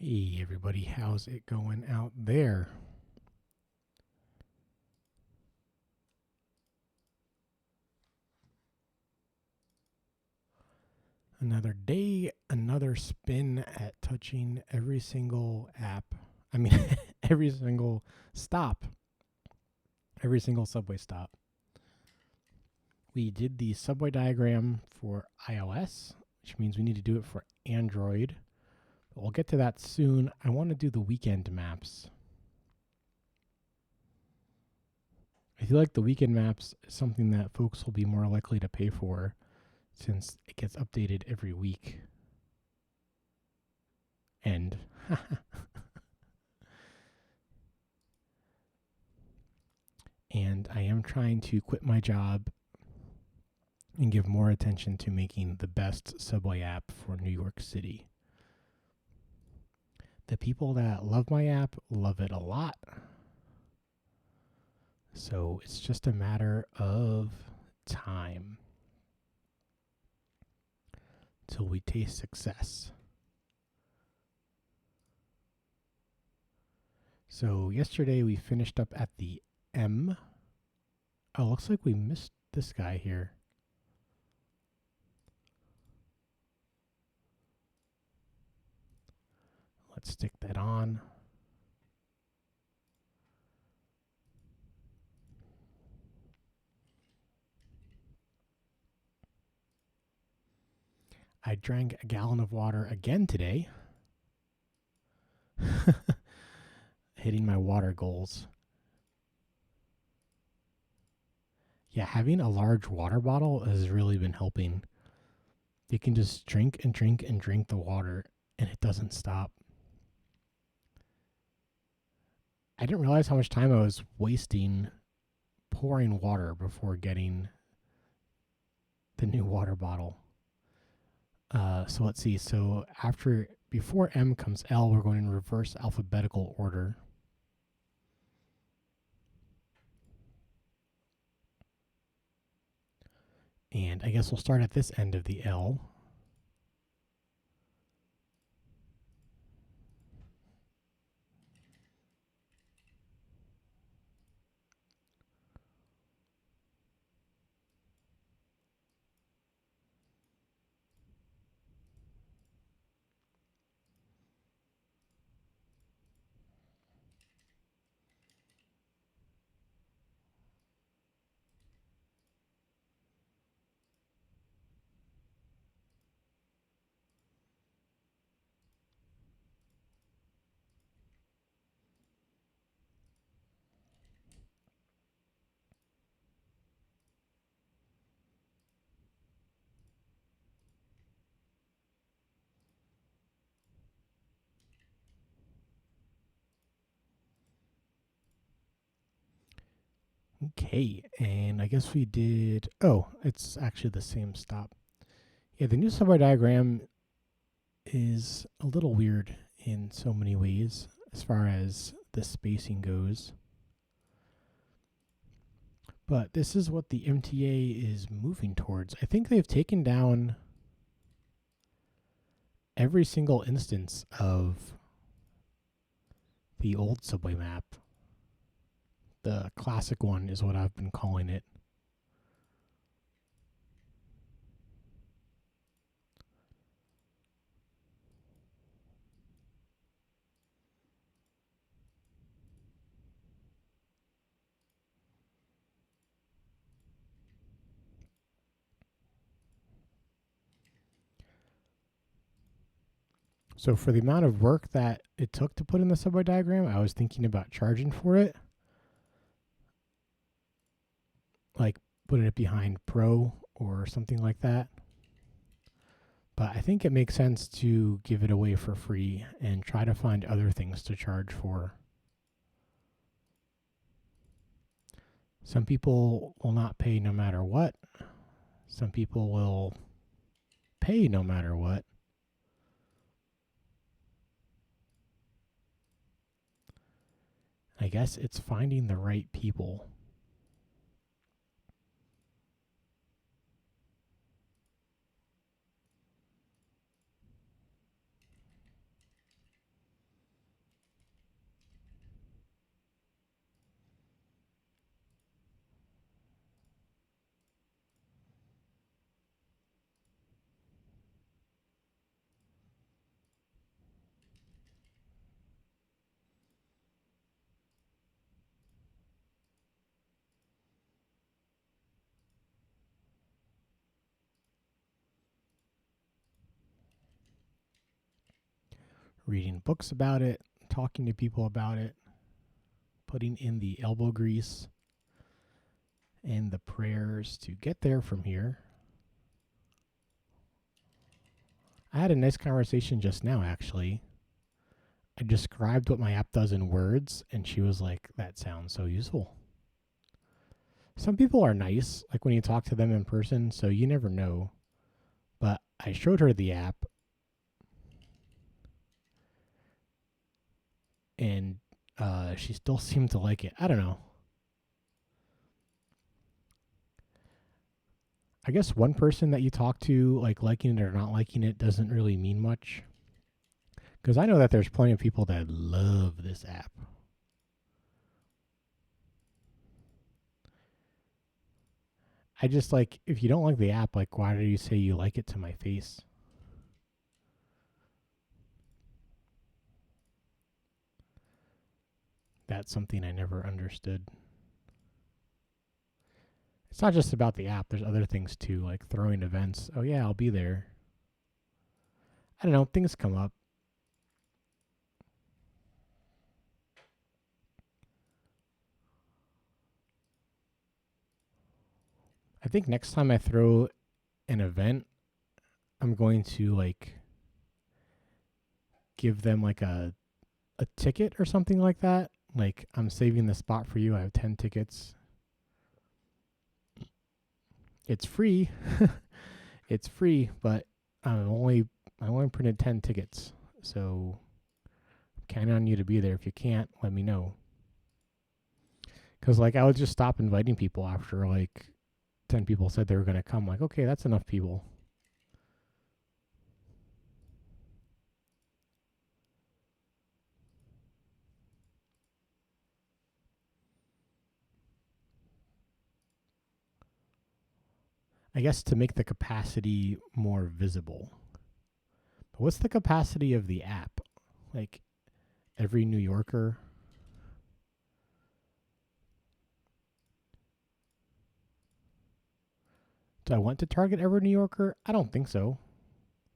Hey everybody, how's it going out there? Another day, another spin at touching every single app. I mean, every single stop, every single subway stop. We did the subway diagram for iOS, which means we need to do it for Android. But we'll get to that soon. I want to do the weekend maps. I feel like the weekend maps is something that folks will be more likely to pay for since it gets updated every week. And and I am trying to quit my job and give more attention to making the best subway app for New York City. The people that love my app love it a lot. So it's just a matter of time till we taste success. So yesterday we finished up at the M. Oh, looks like we missed this guy here. Let's stick that on. I drank a gallon of water again today. Hitting my water goals. Yeah, having a large water bottle has really been helping. You can just drink and drink and drink the water, and it doesn't stop. I didn't realize how much time I was wasting pouring water before getting the new water bottle. So let's see. So before M comes L, we're going in reverse alphabetical order. And I guess we'll start at this end of the L. Okay, and I guess we did... Oh, it's actually the same stop. Yeah, the new subway diagram is a little weird in so many ways as far as the spacing goes. But this is what the MTA is moving towards. I think they've taken down every single instance of the old subway map. The classic one is what I've been calling it. So for the amount of work that it took to put in the subway diagram, I was thinking about charging for it. Like putting it behind Pro or something like that. But I think it makes sense to give it away for free and try to find other things to charge for. Some people will not pay no matter what. Some people will pay no matter what. I guess it's finding the right people. reading books about it, talking to people about it, putting in the elbow grease and the prayers to get there from here. I had a nice conversation just now, actually. I described what my app does in words, and she was like, that sounds so useful. Some people are nice, like when you talk to them in person, so you never know. But I showed her the app, and she still seemed to like it. I don't know. I guess one person that you talk to, like liking it or not liking it, doesn't really mean much. Because I know that there's plenty of people that love this app. I just like, if you don't like the app, like, why do you say you like it to my face? That's something I never understood. It's not just about the app. There's other things too, like throwing events. Oh yeah, I'll be there. I don't know. Things come up. I think next time I throw an event, I'm going to like give them like a ticket or something like that. Like, I'm saving the spot for you. I have 10 tickets. It's free. It's free, but I only printed 10 tickets. So count on you to be there. If you can't, let me know. Because like I would just stop inviting people after like 10 people said they were going to come. Like, okay, that's enough people. I guess to make the capacity more visible. But what's the capacity of the app? Like every New Yorker? Do I want to target every New Yorker? I don't think so.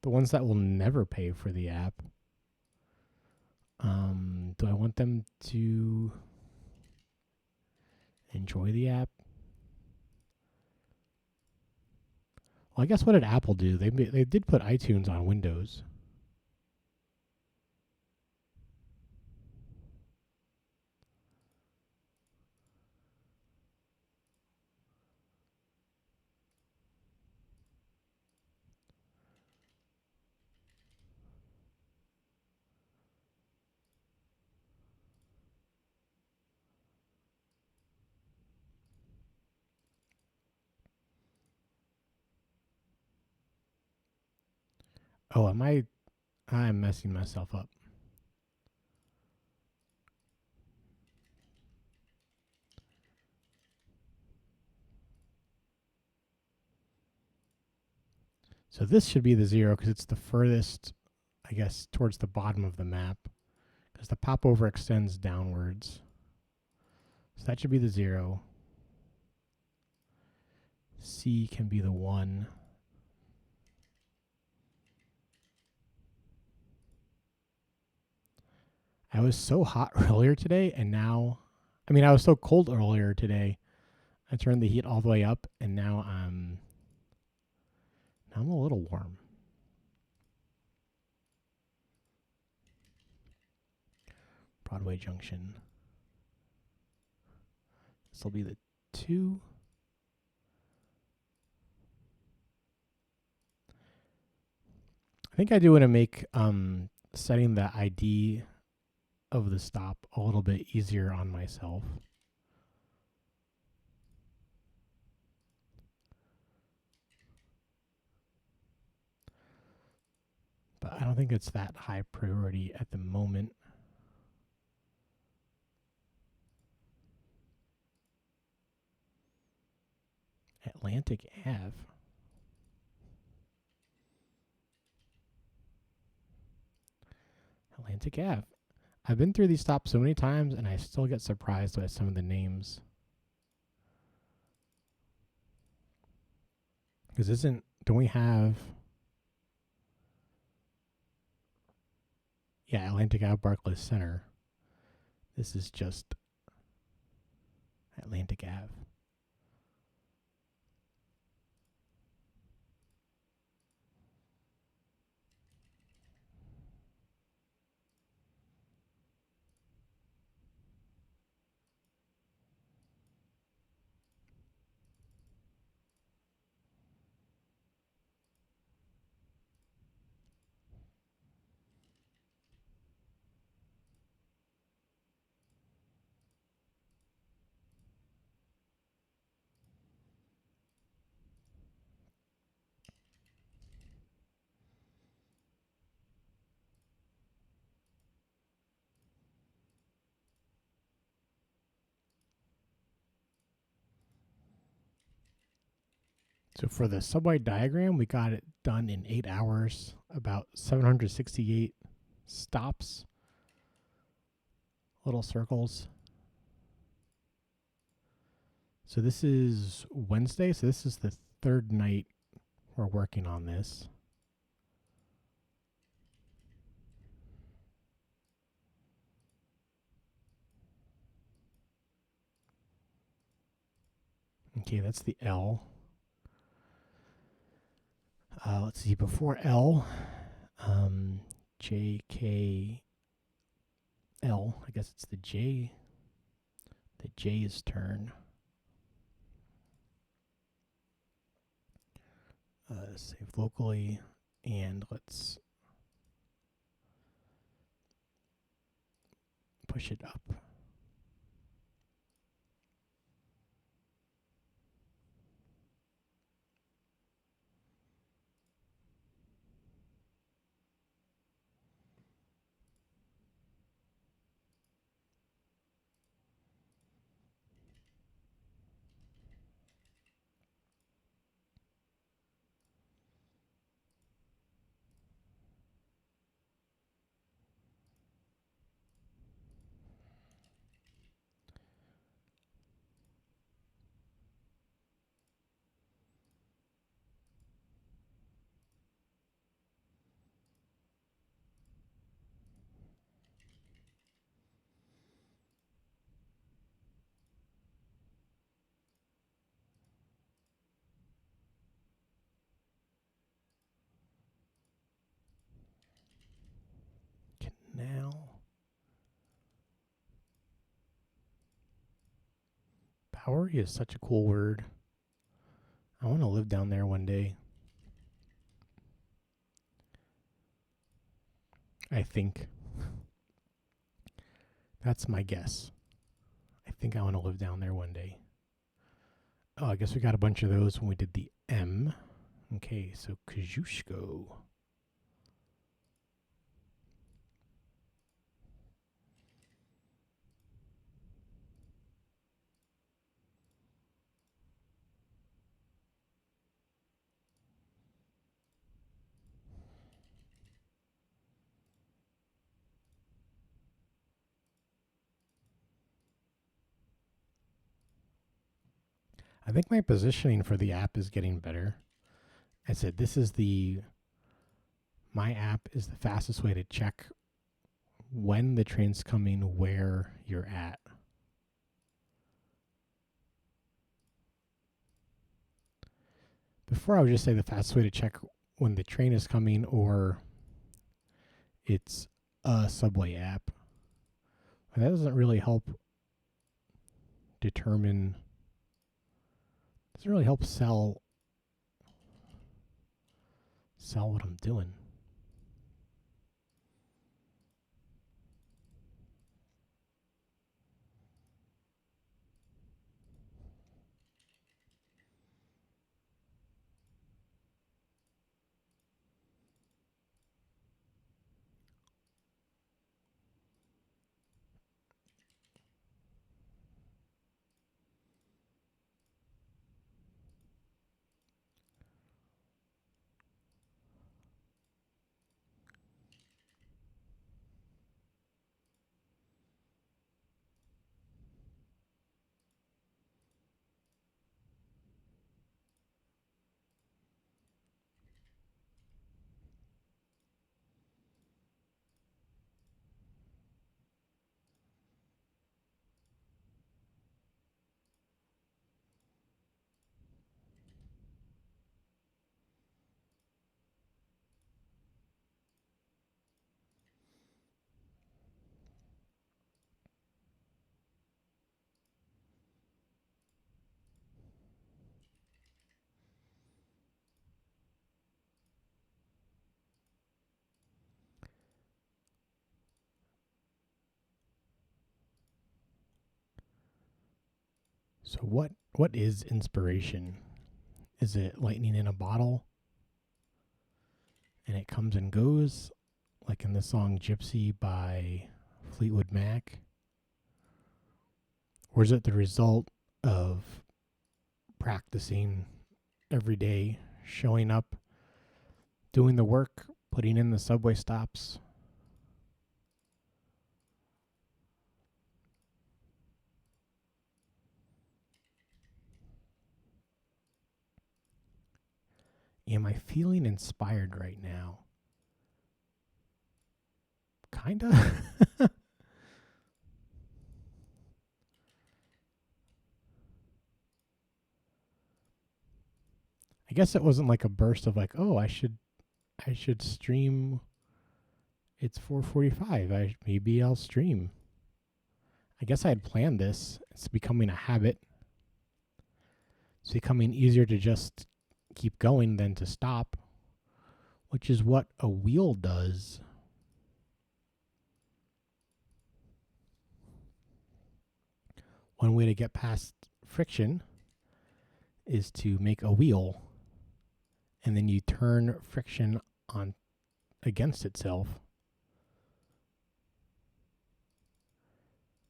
The ones that will never pay for the app. Do I want them to enjoy the app? Well, I guess what did Apple do? They did put iTunes on Windows. Oh, I'm messing myself up. So this should be the 0 because it's the furthest, I guess, towards the bottom of the map. Because the popover extends downwards. So that should be the 0. C can be the 1. I was so hot earlier today, and now, I was so cold earlier today. I turned the heat all the way up, and now I'm a little warm. Broadway Junction. This will be the 2. I think I do want to make setting the ID of the stop a little bit easier on myself. But I don't think it's that high priority at the moment. Atlantic Ave. Atlantic Ave. I've been through these stops so many times, and I still get surprised by some of the names. Because don't we have... Yeah, Atlantic Ave, Barclays Center. This is just Atlantic Ave. So for the subway diagram, we got it done in 8 hours, about 768 stops, little circles. So this is Wednesday, so this is the third night we're working on this. Okay, that's the L. Let's see, before L, J, K, L. I guess it's the J. The J's turn. Save locally, and let's push it up. Canal. Bowery is such a cool word. I want to live down there one day. I think. That's my guess. I think I want to live down there one day. Oh, I guess we got a bunch of those when we did the M. Okay, so Kosciuszko. I think my positioning for the app is getting better. I said this is my app is the fastest way to check when the train's coming, where you're at. Before I would just say the fastest way to check when the train is coming or it's a subway app. But that doesn't really help determine, doesn't really help sell what I'm doing. So what is inspiration? Is it lightning in a bottle and it comes and goes, like in the song Gypsy by Fleetwood Mac? Or is it the result of practicing every day, showing up, doing the work, putting in the subway stops? Am I feeling inspired right now? Kinda. I guess it wasn't like a burst of like, oh, I should stream. It's 4:45. Maybe I'll stream. I guess I had planned this. It's becoming a habit. It's becoming easier to just keep going than to stop, which is what a wheel does. One way to get past friction is to make a wheel, and then you turn friction on against itself.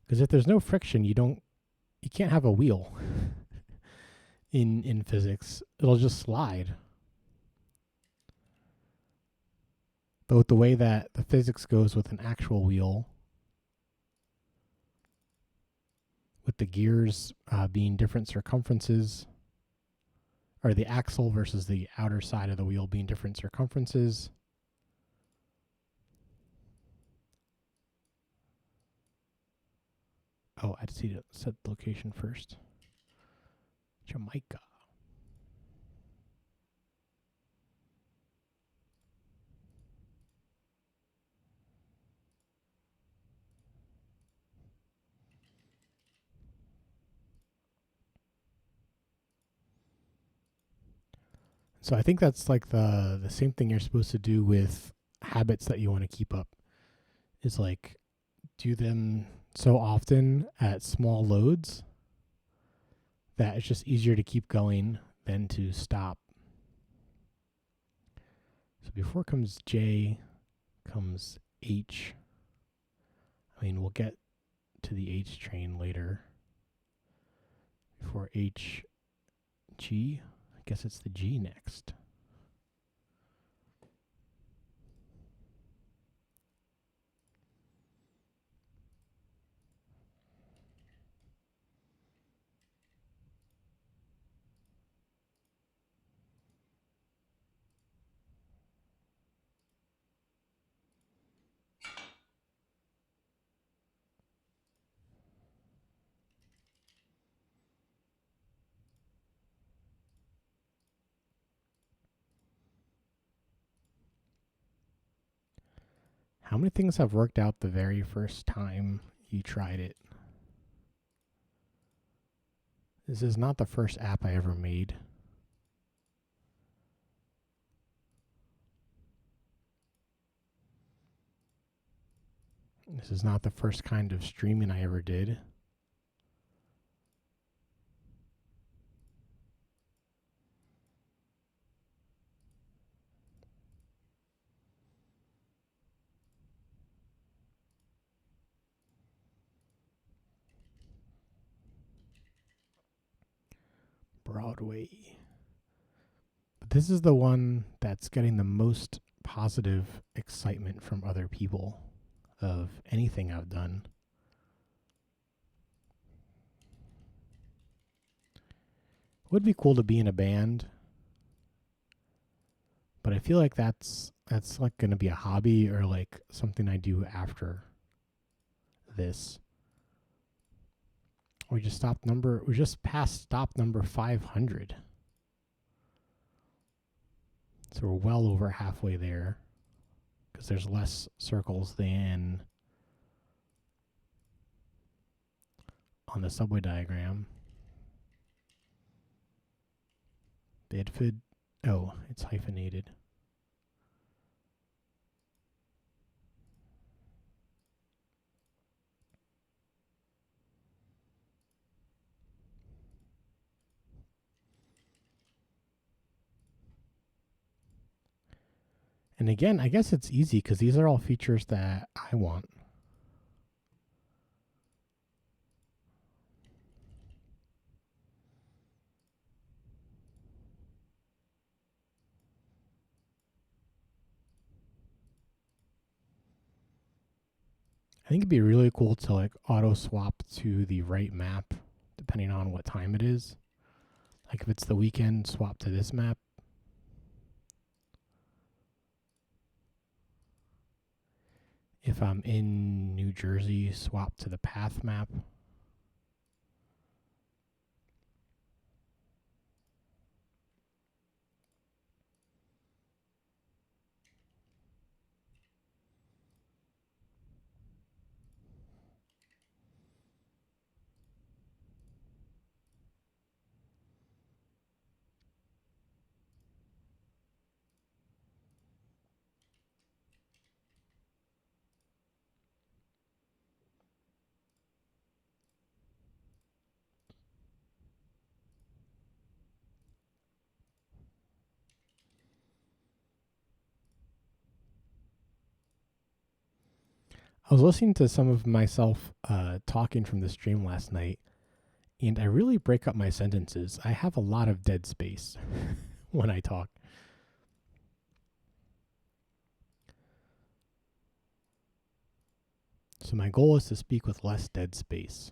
Because if there's no friction, you can't have a wheel. In physics, it'll just slide. But with the way that the physics goes with an actual wheel, with the gears being different circumferences, or the axle versus the outer side of the wheel being different circumferences, oh, I'd see to set the location first. Jamaica. So I think that's like the same thing you're supposed to do with habits that you want to keep up. Is like do them so often at small loads that it's just easier to keep going than to stop. So before comes J, comes H. I mean, we'll get to the H train later. Before H, G. I guess it's the G next. How many things have worked out the very first time you tried it? This is not the first app I ever made. This is not the first kind of streaming I ever did. Broadway. But this is the one that's getting the most positive excitement from other people of anything I've done. It would be cool to be in a band, but I feel like that's like going to be a hobby or like something I do after this. We just passed stop number 500. So we're well over halfway there because there's less circles than on the subway diagram. Bedford. Oh, it's hyphenated. And again, I guess it's easy because these are all features that I want. I think it'd be really cool to like auto swap to the right map depending on what time it is. Like if it's the weekend, swap to this map. If I'm in New Jersey, swap to the path map. I was listening to some of myself talking from the stream last night, and I really break up my sentences. I have a lot of dead space when I talk. So my goal is to speak with less dead space.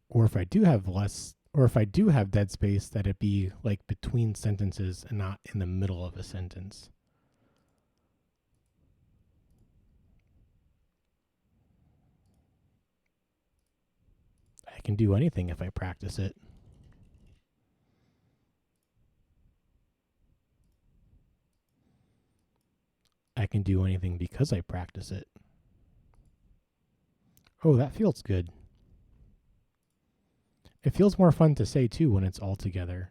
Or if I do have dead space, that it be like between sentences and not in the middle of a sentence. I can do anything if I practice it. I can do anything because I practice it. Oh, that feels good. It feels more fun to say too when it's all together.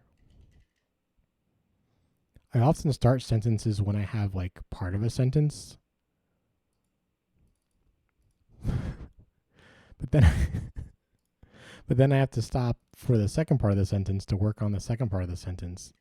I often start sentences when I have like part of a sentence. but then but then I have to stop for the second part of the sentence to work on the second part of the sentence.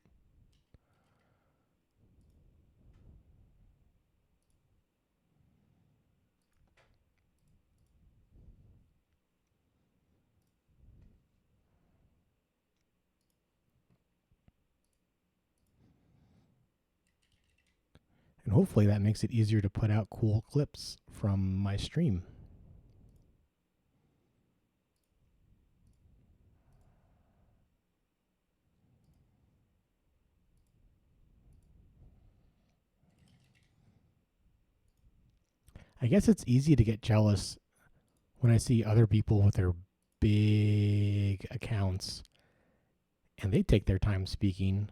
And hopefully that makes it easier to put out cool clips from my stream. I guess it's easy to get jealous when I see other people with their big accounts and they take their time speaking.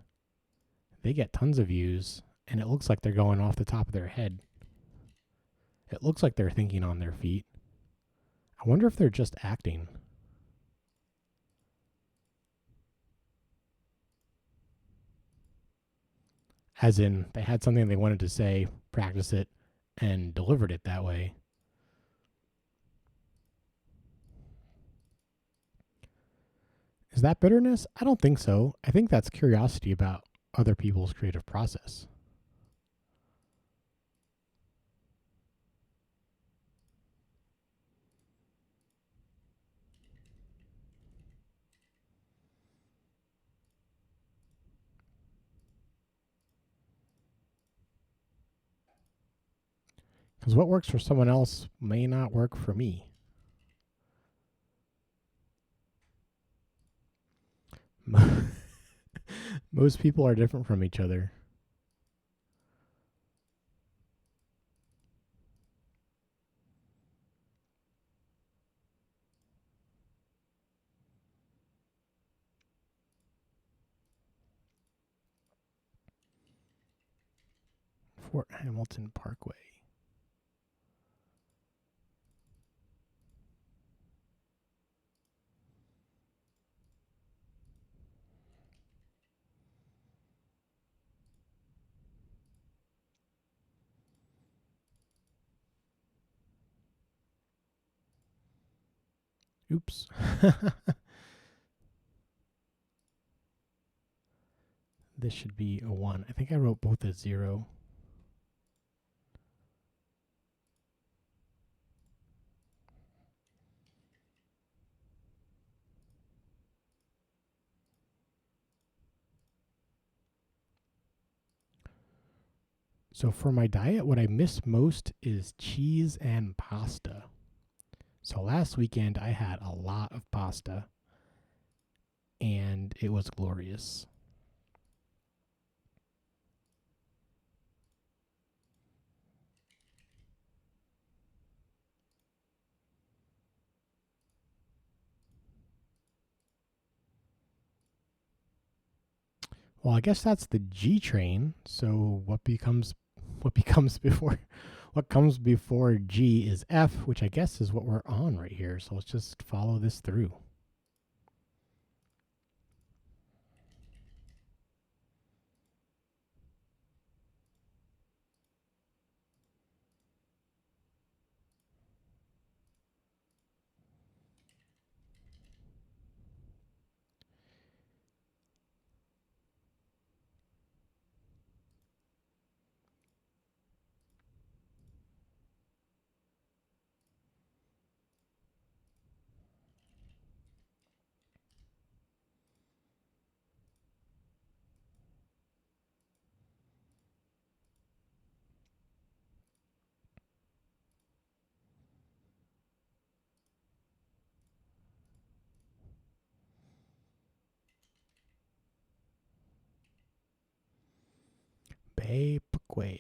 They get tons of views and it looks like they're going off the top of their head. It looks like they're thinking on their feet. I wonder if they're just acting. As in, they had something they wanted to say, practice it, and delivered it that way. Is that bitterness? I don't think so. I think that's curiosity about other people's creative process. Because what works for someone else may not work for me. Most people are different from each other. Fort Hamilton Parkway. Oops. this should be a 1. I think I wrote both as 0. So for my diet, what I miss most is cheese and pasta. So last weekend I had a lot of pasta and it was glorious. Well, I guess that's the G train. So what becomes before what comes before G is F, which I guess is what we're on right here. So let's just follow this through. Bay Pukwe.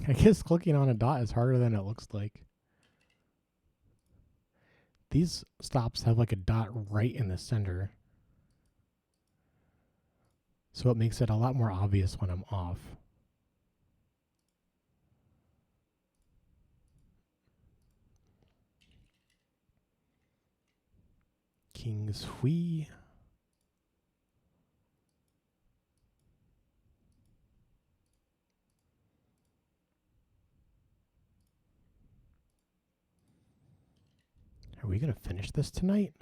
I guess clicking on a dot is harder than it looks like. These stops have like a dot right in the center. So it makes it a lot more obvious when I'm off. King's Hui. Are we going to finish this tonight?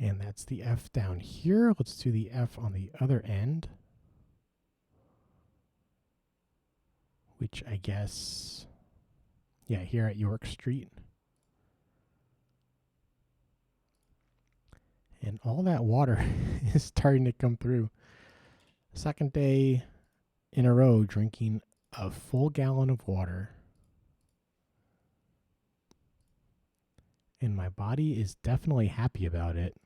And that's the F down here. Let's do the F on the other end. Which I guess, yeah, here at York Street. And all that water is starting to come through. Second day in a row drinking a full gallon of water. And my body is definitely happy about it.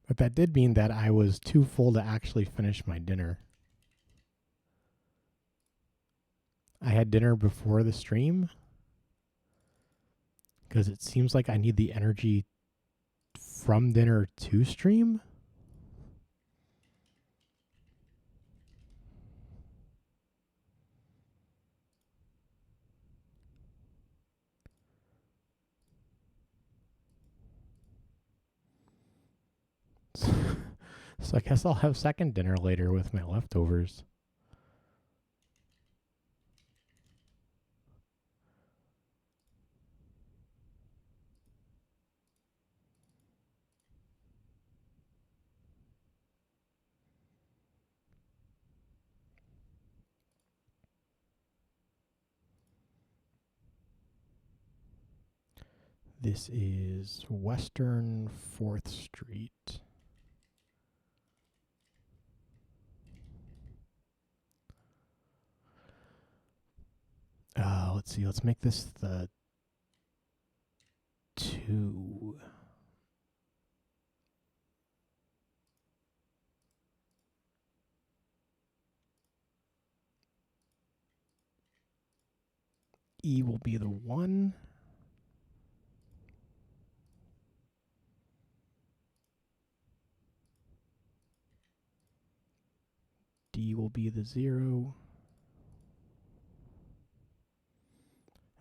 But that did mean that I was too full to actually finish my dinner. I had dinner before the stream because it seems like I need the energy from dinner to stream. So I guess I'll have second dinner later with my leftovers. This is Western 4th Street. Let's see. Let's make this the 2. E will be the 1. D will be the 0.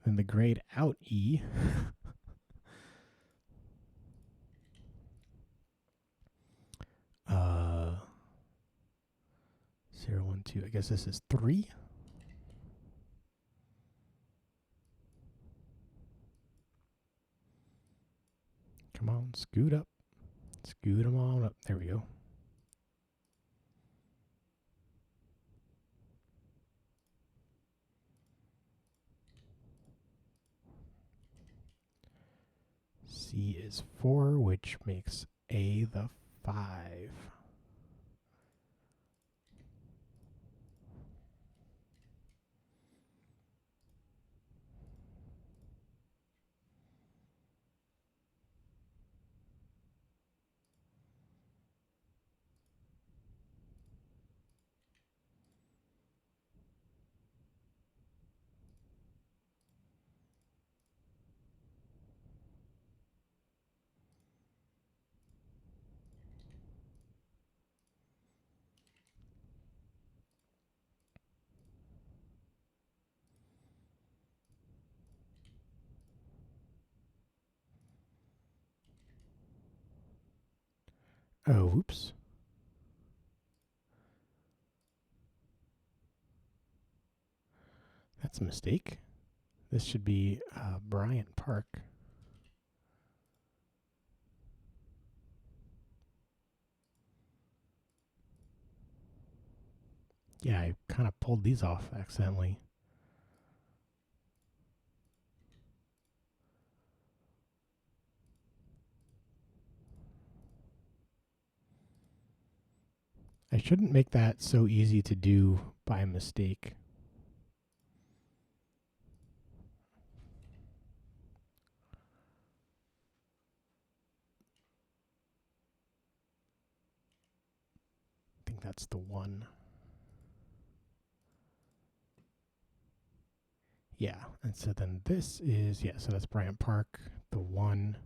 And the grayed out E. 0, 1, 2. I guess this is 3. Come on, scoot up. Scoot them on up. There we go. C is 4, which makes A the 5. Oh, oops. That's a mistake. This should be Bryant Park. Yeah, I kind of pulled these off accidentally. I shouldn't make that so easy to do by mistake. I think that's the 1. Yeah, and so then this is, yeah, so that's Bryant Park, the 1.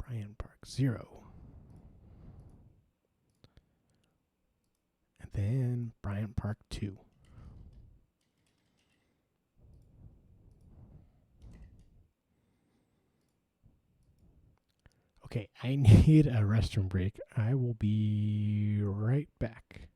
Bryant Park 0. And then Bryant Park 2. Okay, I need a restroom break. I will be right back.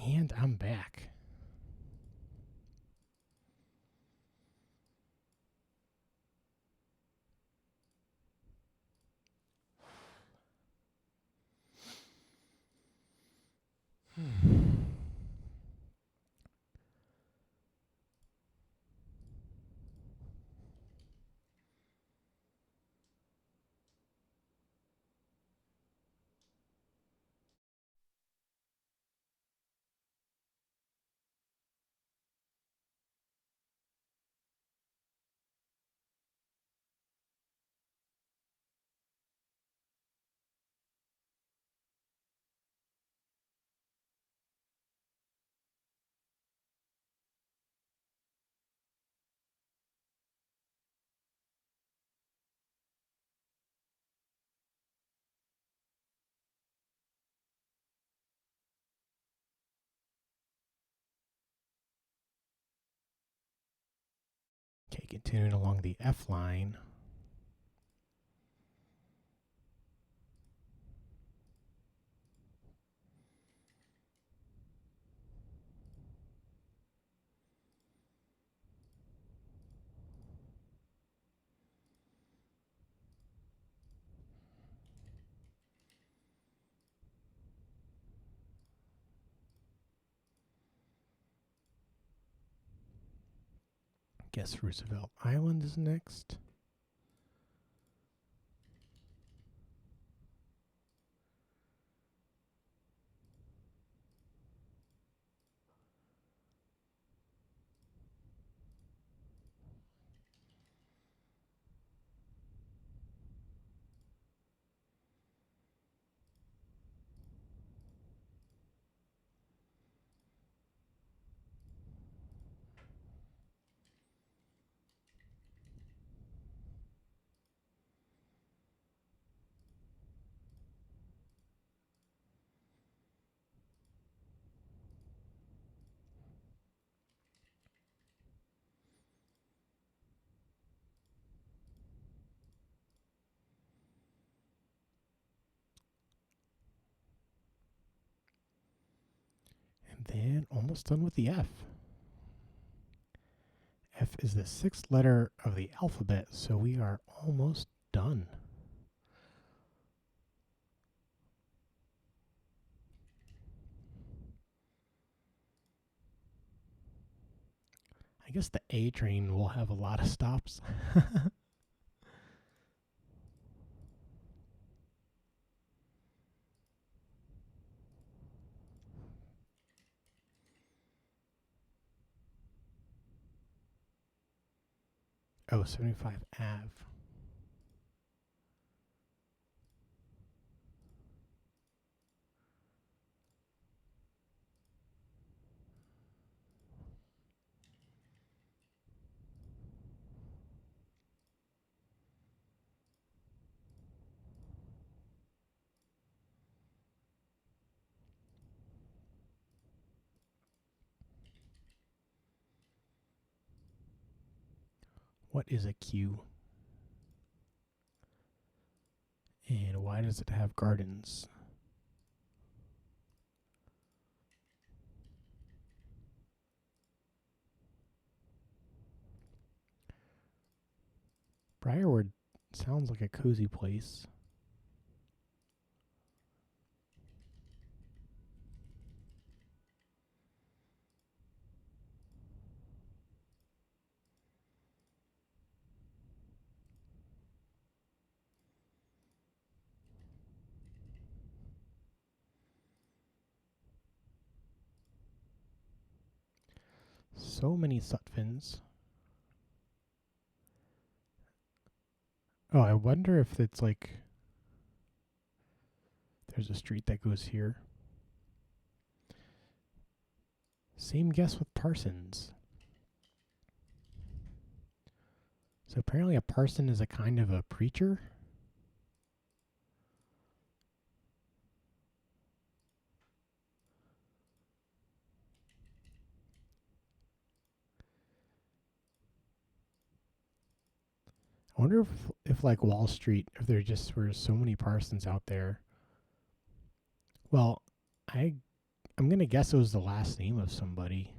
And I'm back. Okay, continuing along the F line. Guess Roosevelt Island is next. And then almost done with the F. F is the sixth letter of the alphabet, so we are almost done. I guess the A train will have a lot of stops. Oh, 75 Ave. What is a Q? And why does it have gardens? Briarwood sounds like a cozy place. So many Sutvins. Oh, I wonder if it's like there's a street that goes here. Same guess with Parsons. So apparently a parson is a kind of a preacher. I wonder if like Wall Street, if there just were so many Parsons out there. Well, I I'm going to guess it was the last name of somebody.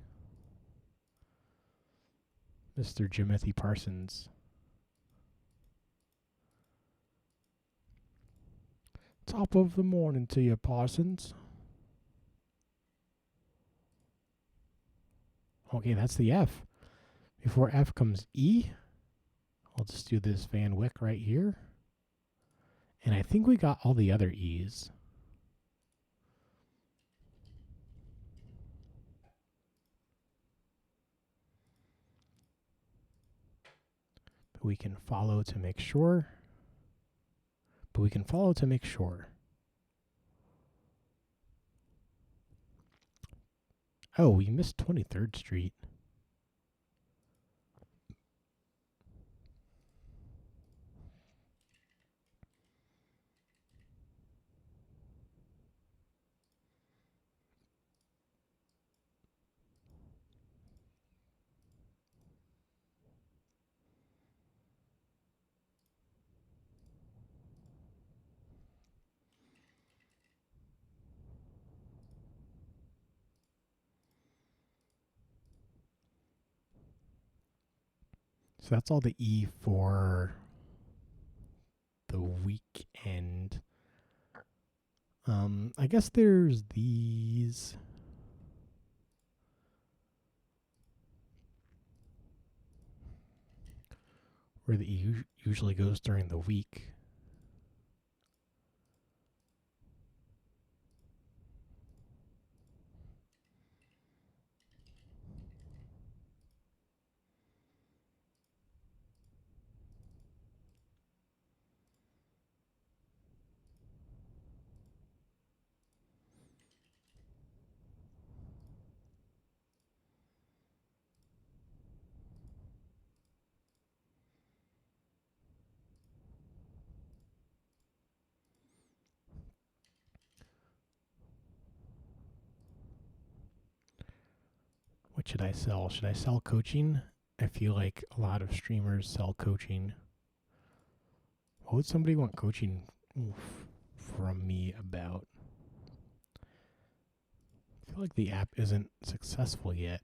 Mr. Jimothy Parsons. Top of the morning to you, Parsons. Okay, that's the F. Before F comes E. I'll just do this Van Wyck right here. And I think we got all the other E's. But we can follow to make sure. Oh, we missed 23rd Street. So that's all the E for the weekend. I guess there's these. Where the E usually goes during the week. What should I sell? Should I sell coaching? I feel like a lot of streamers sell coaching. What would somebody want coaching from me about? I feel like the app isn't successful yet.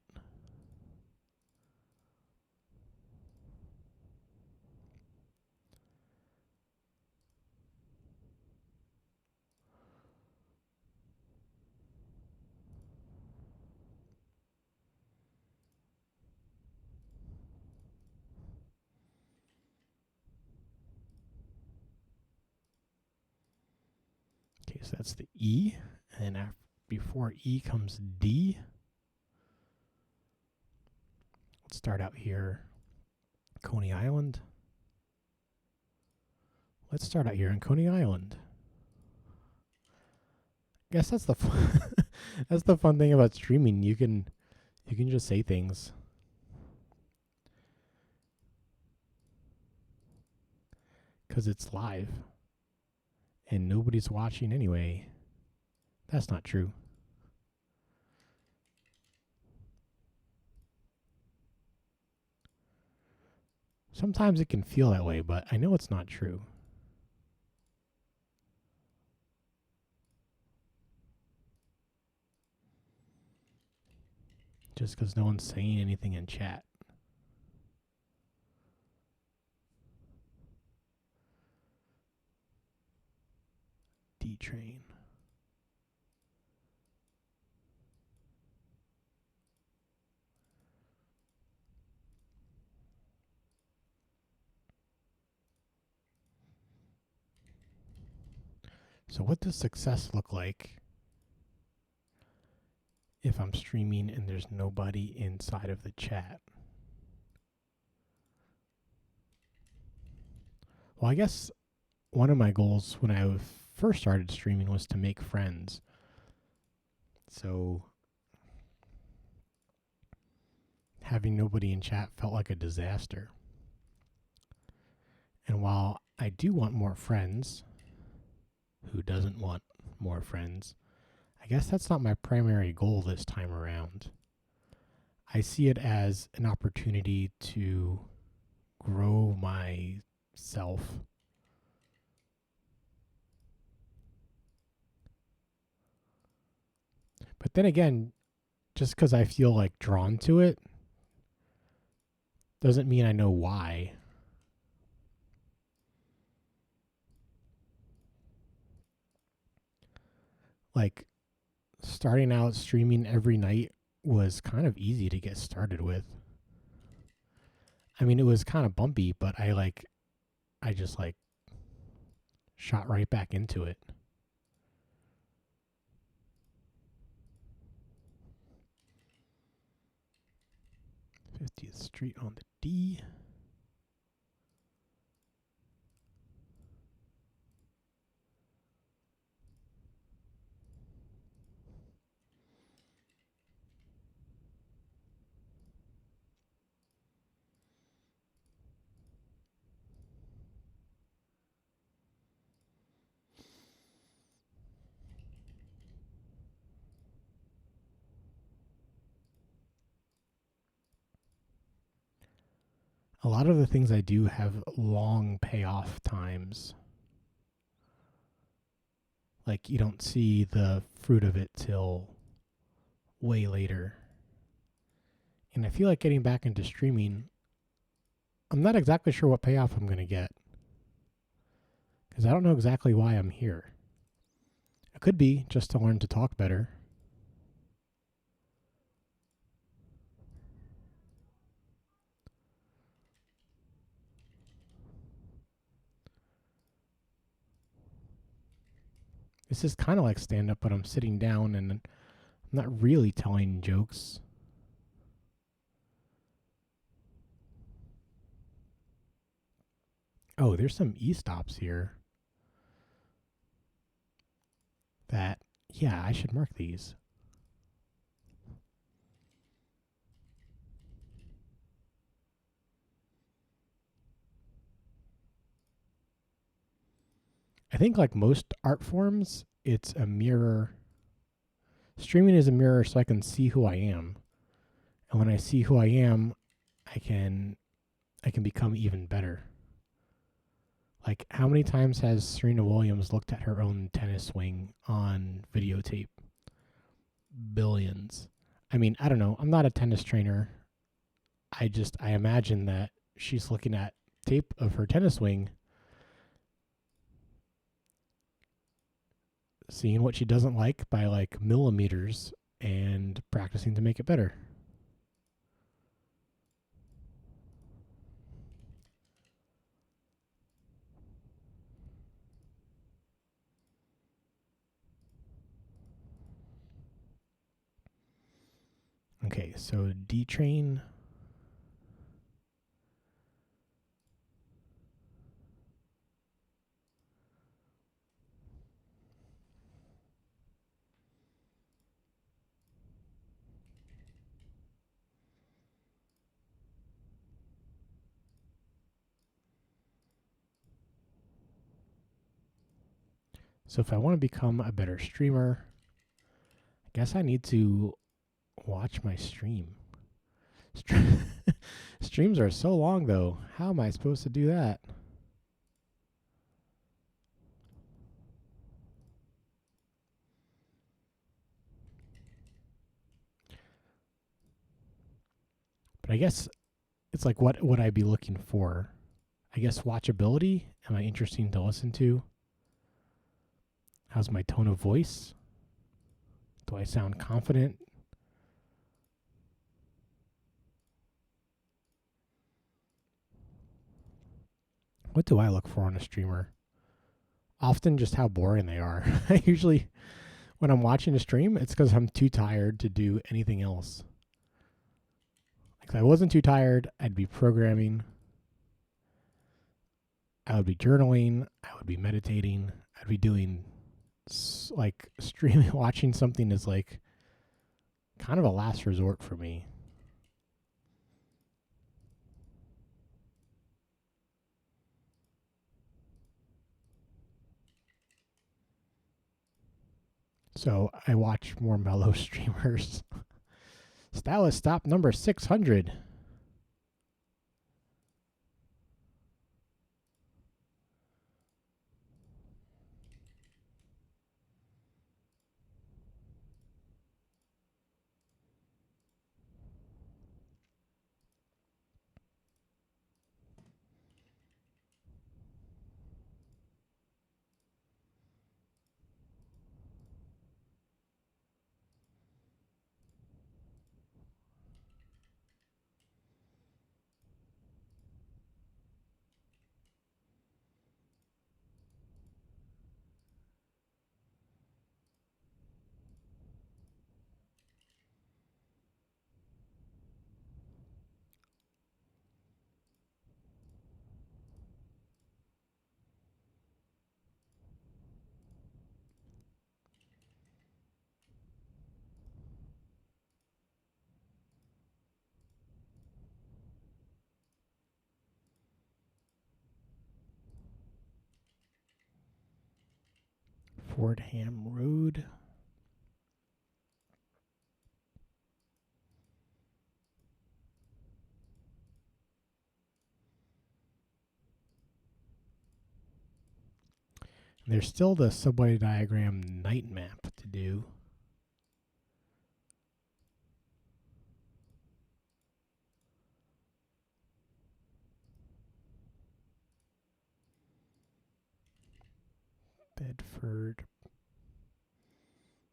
Okay, so that's the E. And before E comes D. Let's start out here. Coney Island. Let's start out here in Coney Island. I guess that's the that's the fun thing about streaming. You can just say things. Because it's live. And nobody's watching anyway. That's not true. Sometimes it can feel that way, but I know it's not true. Just because no one's saying anything in chat. D-Train. So what does success look like if I'm streaming and there's nobody inside of the chat? Well, I guess one of my goals when I first started streaming was to make friends. So having nobody in chat felt like a disaster. And while I do want more friends, who doesn't want more friends? I guess that's not my primary goal this time around. I see it as an opportunity to grow myself. But then again, just because I feel like drawn to it doesn't mean I know why. Like, starting out streaming every night was kind of easy to get started with. I mean, it was kind of bumpy, but I just like shot right back into it. 50th Street on the D. A lot of the things I do have long payoff times. Like, you don't see the fruit of it till way later. And I feel like getting back into streaming, I'm not exactly sure what payoff I'm going to get. Because I don't know exactly why I'm here. It could be just to learn to talk better. This is kind of like stand up, but I'm sitting down and I'm not really telling jokes. Oh, there's some e-stops here that, yeah, I should mark these. I think like most art forms, it's a mirror. Streaming is a mirror so I can see who I am. And when I see who I am, I can become even better. Like, how many times has Serena Williams looked at her own tennis swing on videotape? Billions. I mean, I don't know. I'm not a tennis trainer. I imagine that she's looking at tape of her tennis swing, seeing what she doesn't like by like millimeters and practicing to make it better. Okay, so D train. So if I want to become a better streamer, I guess I need to watch my stream. Streams are so long though. How am I supposed to do that? But I guess it's like, what would I be looking for? I guess watchability. Am I interesting to listen to? How's my tone of voice? Do I sound confident? What do I look for on a streamer? Often just how boring they are. I usually, when I'm watching a stream, it's because I'm too tired to do anything else. Like, if I wasn't too tired, I'd be programming. I would be journaling. I would be meditating. I'd be doing like streaming, watching something is like kind of a last resort for me. So I watch more mellow streamers. Stylist stop number 600. Fordham Road. There's still the subway diagram night map to do. Bedford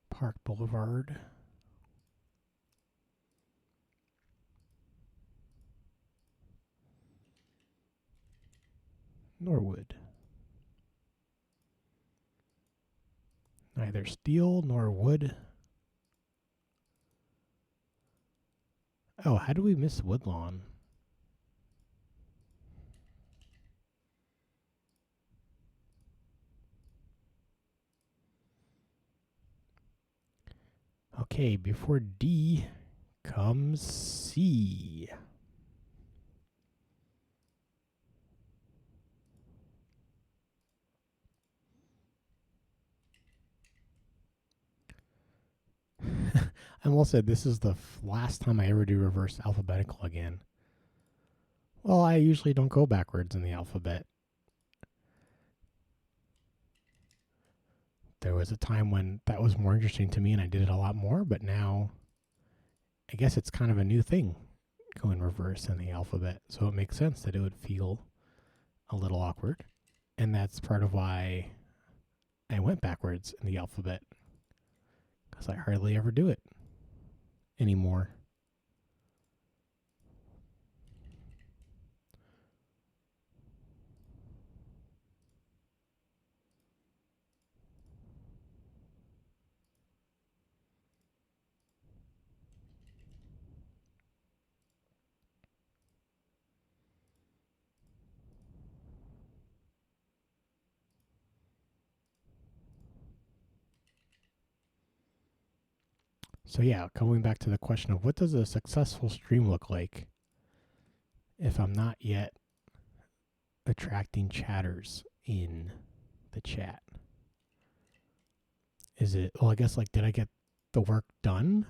Park Boulevard. Norwood. Neither steel nor wood. Oh, how do we miss Woodlawn? Okay, before D comes C. I almost said this is the last time I ever do reverse alphabetical again. Well, I usually don't go backwards in the alphabet. There was a time when that was more interesting to me and I did it a lot more, but now I guess it's kind of a new thing going reverse in the alphabet. So it makes sense that it would feel a little awkward. And that's part of why I went backwards in the alphabet, because I hardly ever do it anymore. So yeah, coming back to the question of what does a successful stream look like if I'm not yet attracting chatters in the chat? Is it, well, I guess like, did I get the work done?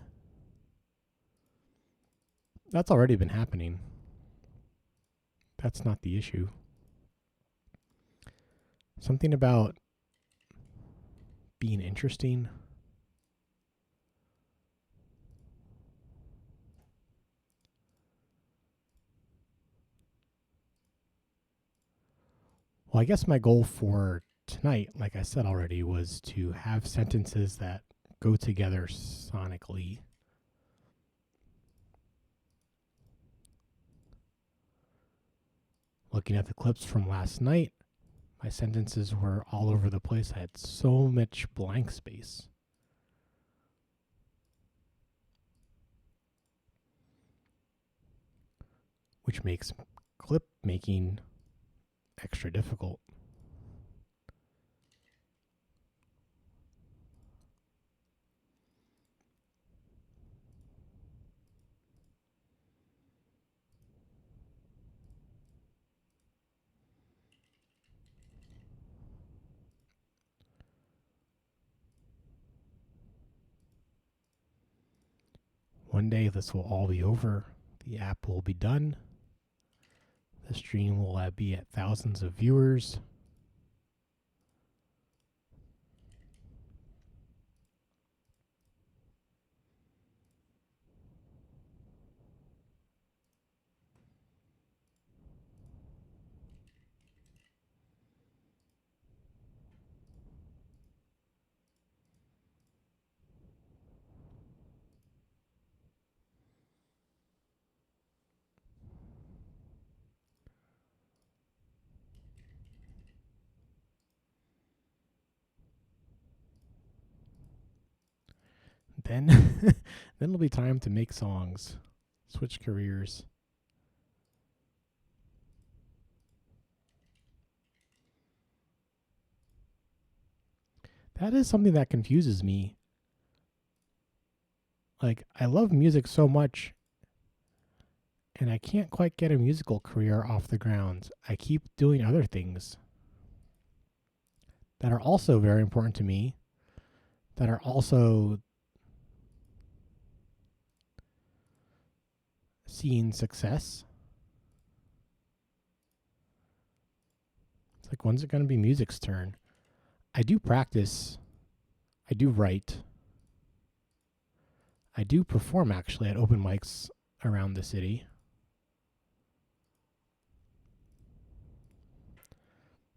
That's already been happening. That's not the issue. Something about being interesting. Well, I guess my goal for tonight, like I said already, was to have sentences that go together sonically. Looking at the clips from last night, my sentences were all over the place. I had so much blank space. Which makes clip making extra difficult. One day this will all be over. The app will be done. The stream will be at thousands of viewers. Then, then it'll be time to make songs, switch careers. That is something that confuses me. Like, I love music so much, and I can't quite get a musical career off the ground. I keep doing other things that are also very important to me, that are also seeing success. It's like, when's it going to be music's turn? I do practice. I do write. I do perform actually at open mics around the city.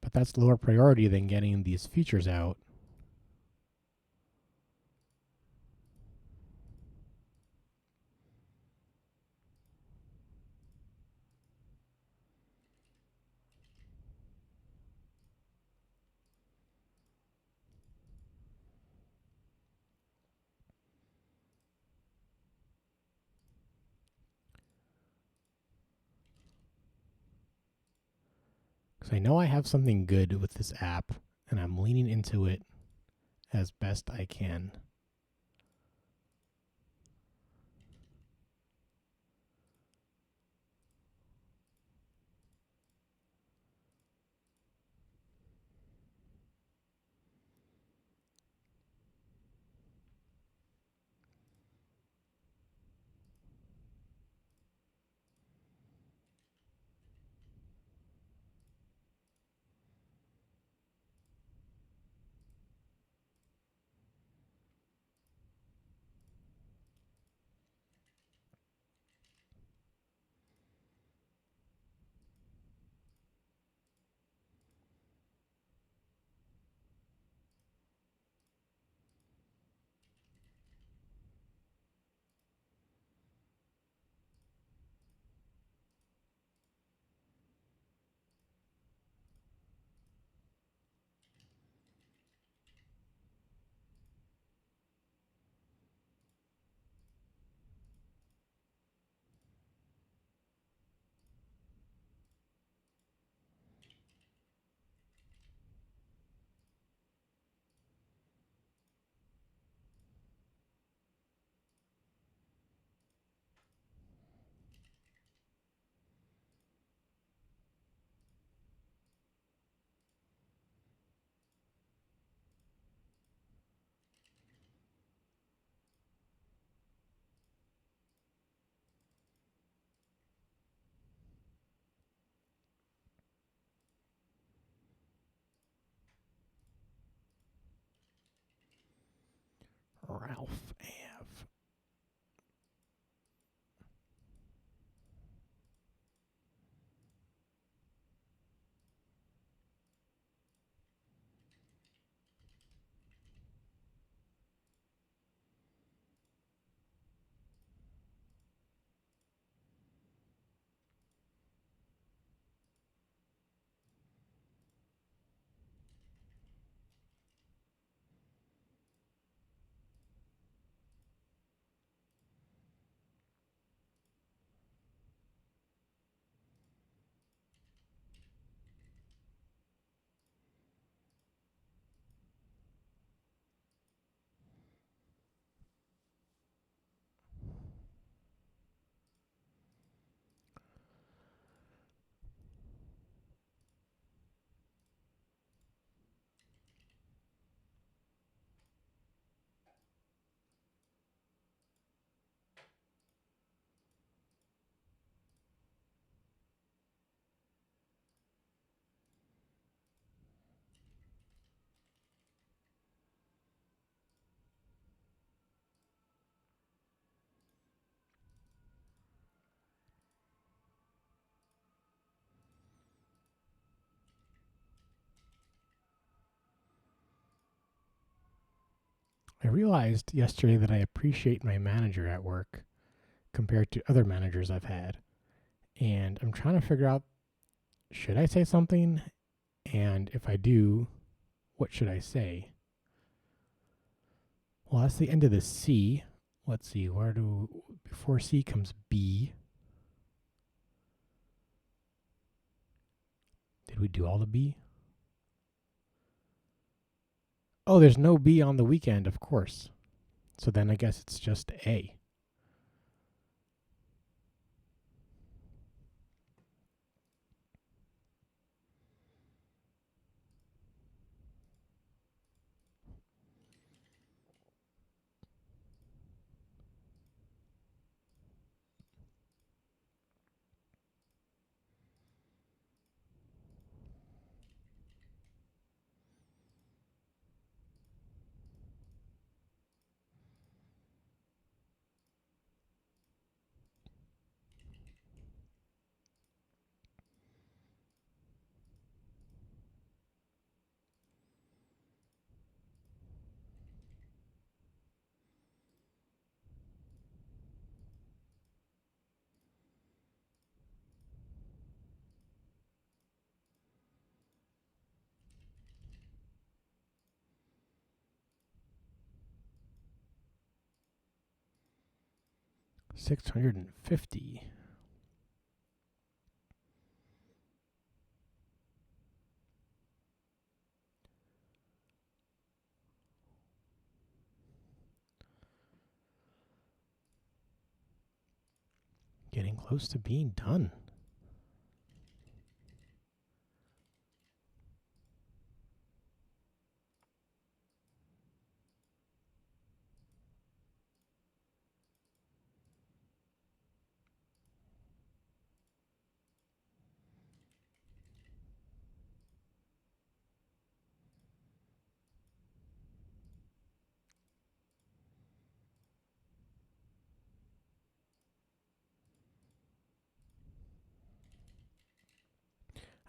But that's lower priority than getting these features out. Because I know I have something good with this app, and I'm leaning into it as best I can. Ralph Ave. I realized yesterday that I appreciate my manager at work compared to other managers I've had. And I'm trying to figure out, should I say something? And if I do, what should I say? Well, that's the end of the C. Let's see, before C comes B. Did we do all the B? Oh, there's no B on the weekend, of course. So then I guess it's just A. 650. Getting close to being done.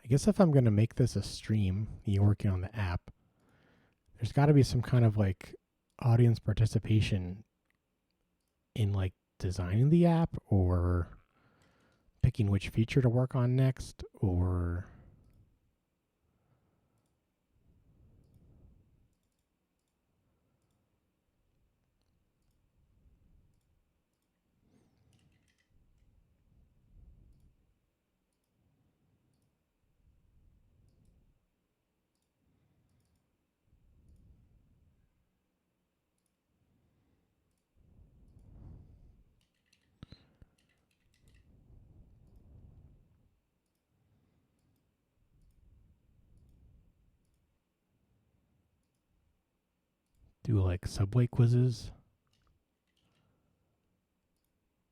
I guess if I'm going to make this a stream, me working on the app, there's got to be some kind of like audience participation in like designing the app or picking which feature to work on next or do like subway quizzes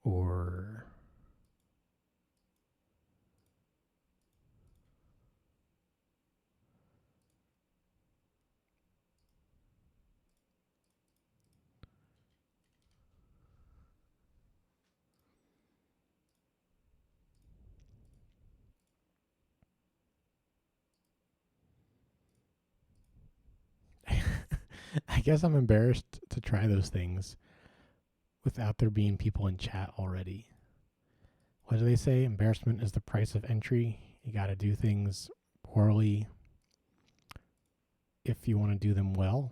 or I guess I'm embarrassed to try those things without there being people in chat already. What do they say? Embarrassment is the price of entry. You got to do things poorly if you want to do them well.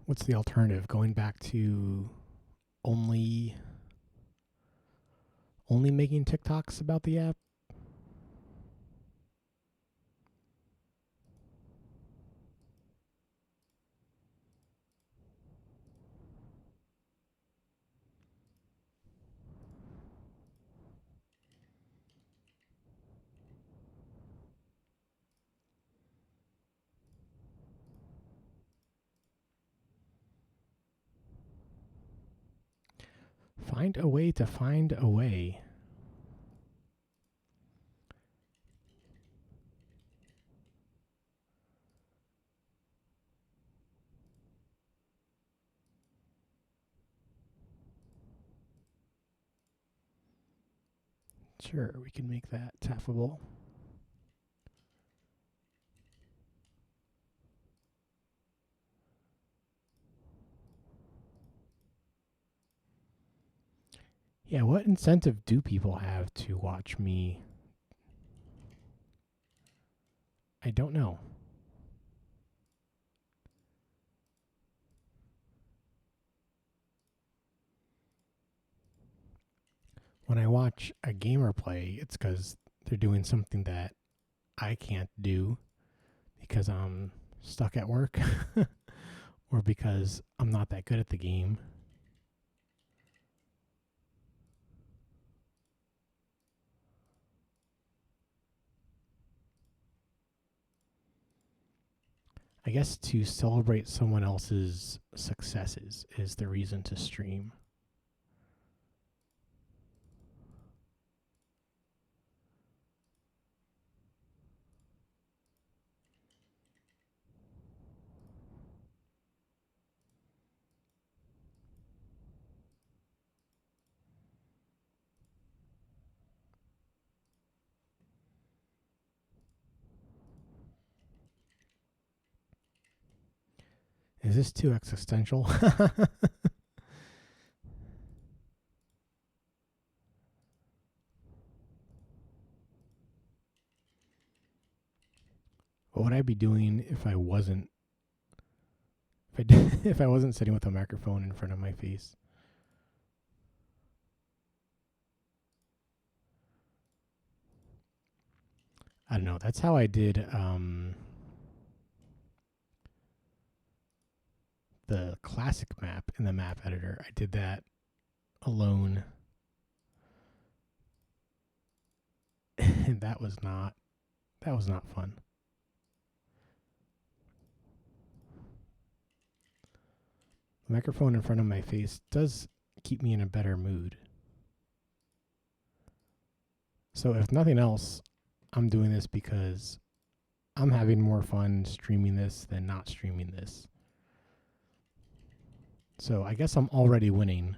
What's the alternative? Going back to only making TikToks about the app? Find a way to find a way. Sure, we can make that tappable. Yeah, what incentive do people have to watch me? I don't know. When I watch a gamer play, it's because they're doing something that I can't do because I'm stuck at work or because I'm not that good at the game. I guess to celebrate someone else's successes is the reason to stream. Is this too existential? What would I be doing if I wasn't if I wasn't sitting with a microphone in front of my face? I don't know. That's how I did the classic map in the map editor. I did that alone. And that was not fun. The microphone in front of my face does keep me in a better mood. So if nothing else, I'm doing this because I'm having more fun streaming this than not streaming this. So I guess I'm already winning.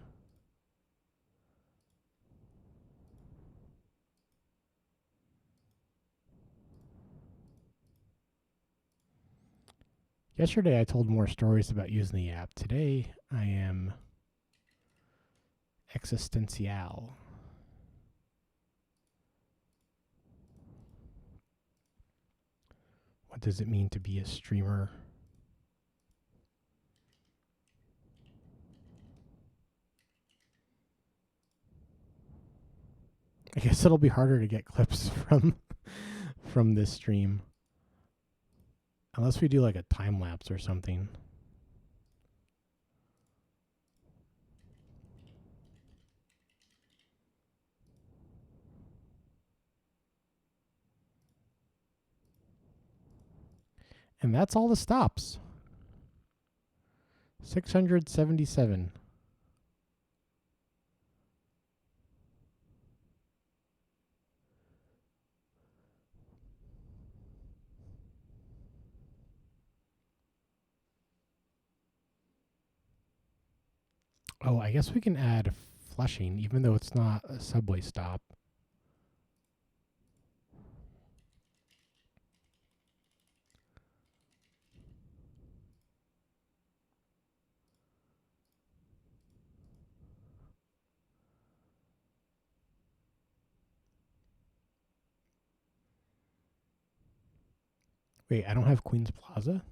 Yesterday I told more stories about using the app. Today I am existential. What does it mean to be a streamer? I guess it'll be harder to get clips from this stream. Unless we do like a time lapse or something. And that's all the stops. 677. Oh, I guess we can add Flushing, even though it's not a subway stop. Wait, I don't have Queens Plaza?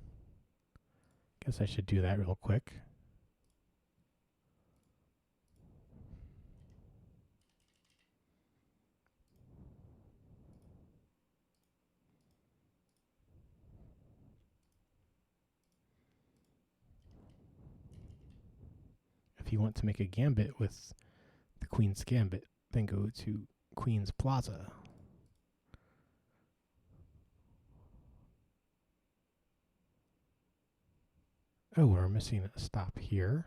Guess I should do that real quick. If you want to make a gambit with the Queen's Gambit, then go to Queens Plaza. Oh, we're missing a stop here.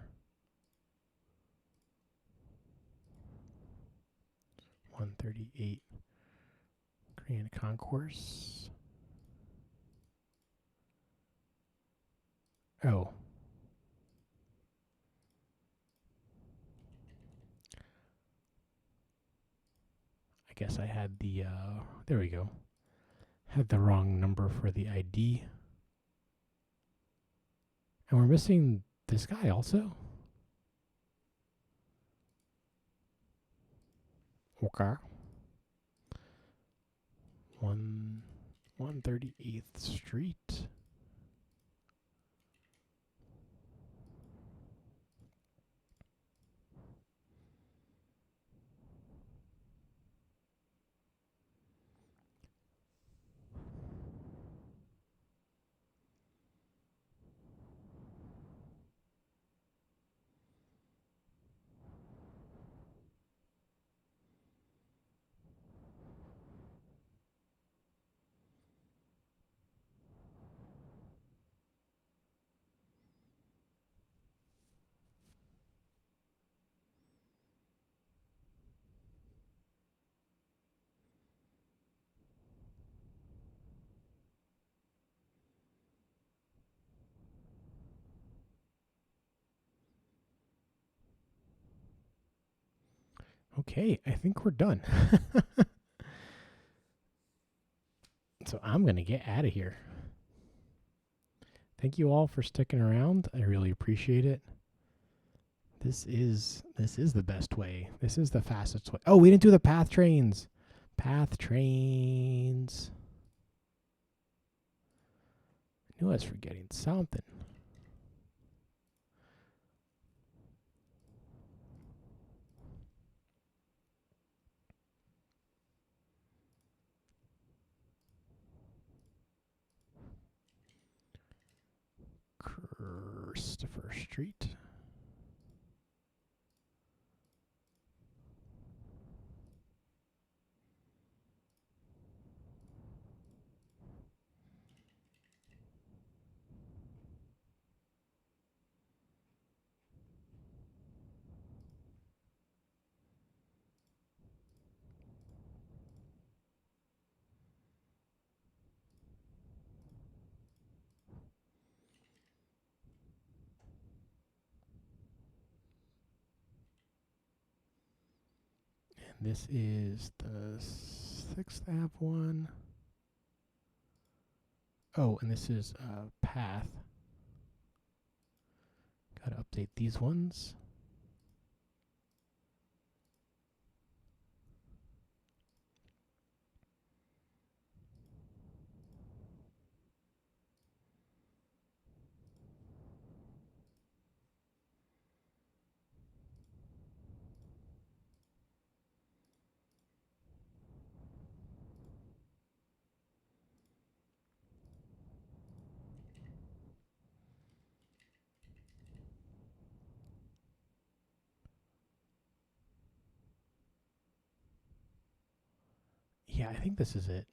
138 Grand Concourse. Oh. I guess I had the, there we go. Had the wrong number for the ID. And we're missing this guy also. Okay. 138th Street. Okay, I think we're done. So I'm going to get out of here. Thank you all for sticking around. I really appreciate it. This is the best way. This is the fastest way. Oh, we didn't do the path trains. Path trains. I knew I was forgetting something. Christopher Street. And this is the 6th Ave one. Oh, and this is path. Gotta update these ones. Yeah, I think this is it.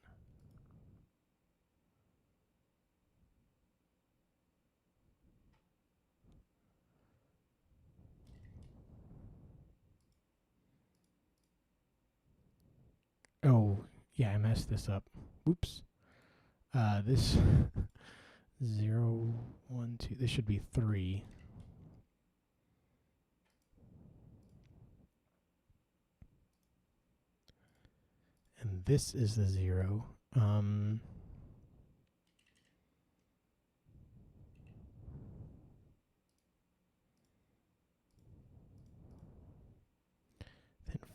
Oh, yeah, I messed this up. Whoops. This 0, 1, 2. This should be 3. And this is the 0. Then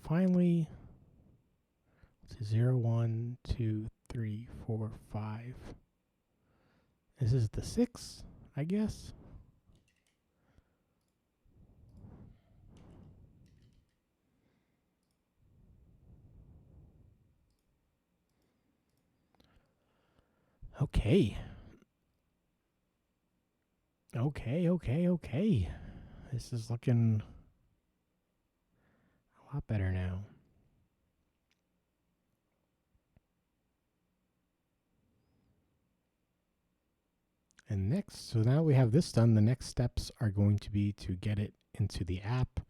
finally, let's see, 0, 1, 2, 3, 4, 5. This is the 6, I guess. Okay. Okay. This is looking a lot better now. And next, so now we have this done, the next steps are going to be to get it into the app.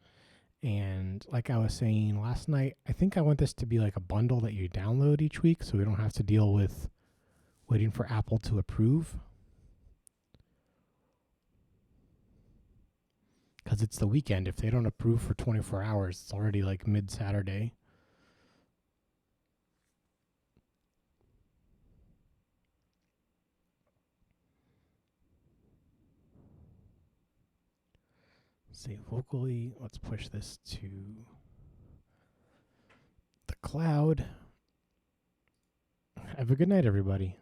And like I was saying last night, I think I want this to be like a bundle that you download each week so we don't have to deal with waiting for Apple to approve. Because it's the weekend. If they don't approve for 24 hours, it's already like mid-Saturday. Save locally. Let's push this to the cloud. Have a good night, everybody.